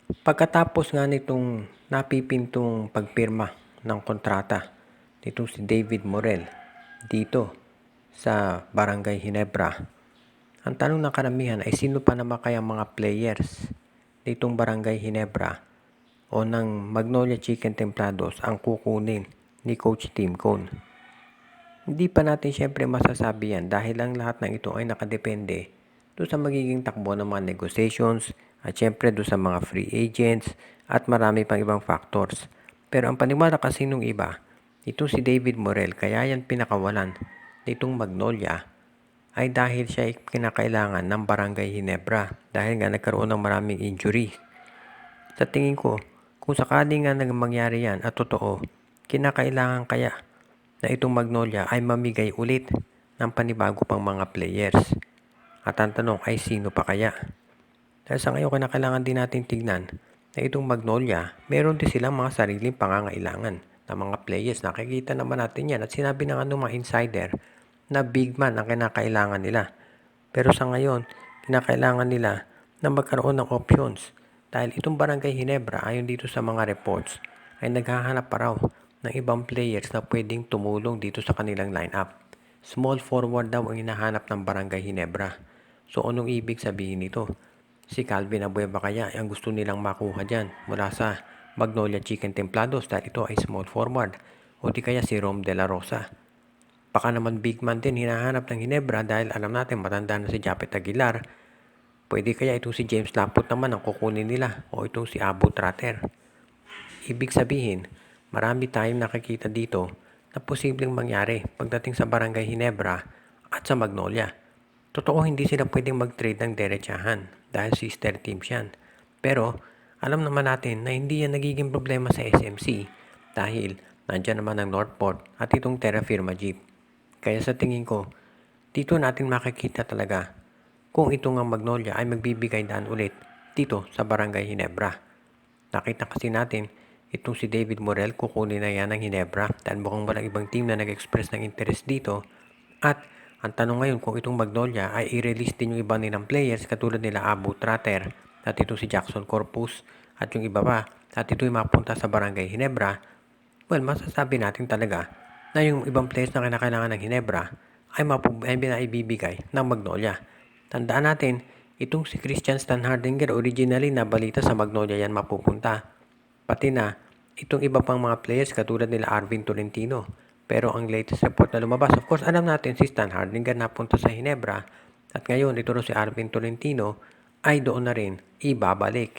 Pagkatapos nga nitong napipintong pagpirma ng kontrata nitong si David Morel dito sa Barangay Ginebra, ang tanong ng karamihan ay sino pa naman kaya mga players nitong Barangay Ginebra o ng Magnolia Chicken Templados ang kukunin ni Coach Tim Cone. Hindi pa natin syempre masasabi yan dahil ang lahat ng ito ay nakadepende doon sa magiging takbo ng mga negotiations at syempre doon sa mga free agents at marami pang ibang factors. Pero ang paniwala kasi nung iba, itong si David Morel, kaya yan pinakawalan nitong Magnolia ay dahil siya ay kinakailangan ng Barangay Ginebra dahil nga nagkaroon ng maraming injury. Sa tingin ko, kung sakali nga mangyari yan at totoo, kinakailangan kaya na itong Magnolia ay mamigay ulit ng panibago pang mga players. At ang tanong ay sino pa kaya? Dahil sa ngayon, kinakailangan din natin tignan na itong Magnolia, meron din silang mga sariling pangangailangan ng mga players. Nakikita naman natin yan at sinabi ng mga insider na big man ang kinakailangan nila. Pero sa ngayon, kinakailangan nila na magkaroon ng options. Dahil itong Barangay Ginebra, ayon dito sa mga reports, ay naghahanap pa raw ng ibang players na pwedeng tumulong dito sa kanilang lineup. Small forward daw ang hinahanap ng Barangay Ginebra. So anong ibig sabihin nito? Si Calvin Abueva kaya ang gusto nilang makuha dyan mula sa Magnolia Chicken Templados dahil ito ay small forward. O di kaya si Rom De La Rosa. Baka naman big man din hinahanap ng Ginebra dahil alam natin matanda na si Japet Aguilar. Pwede kaya itong si James Laput naman ang kukunin nila o itong si Abu Tratter. Ibig sabihin, marami tayong nakikita dito na posibleng mangyari pagdating sa Barangay Ginebra at sa Magnolia. Totoo hindi sila pwedeng mag-trade ng derechahan dahil sister teams yan. Pero alam naman natin na hindi yan nagiging problema sa SMC dahil nandyan naman ang Northport at itong Terra Firma Jeep. Kaya sa tingin ko, dito natin makikita talaga kung itong Magnolia ay magbibigay daan ulit dito sa Barangay Ginebra. Nakita kasi natin itong si David Morel kukunin na yan ng Ginebra dahil mukhang walang ibang team na nag-express ng interest dito. At ang tanong ngayon kung itong Magnolia ay i-release din yung iba nilang players katulad nila Abu Tratter at itong si Jackson Corpus at yung iba pa at ito'y mapunta sa Barangay Ginebra. Well, masasabi natin talaga na yung ibang players na kinakailangan ng Ginebra ay ibibigay ng Magnolia. Tandaan natin, itong si Christian Stanhardinger originally na balita sa Magnolia yan mapupunta. Pati na itong iba pang mga players katulad nila Arvin Tolentino. Pero ang latest report na lumabas, of course, alam natin si Stan Hardinger napunta sa Ginebra at ngayon ito si Arvin Tolentino ay doon na rin ibabalik.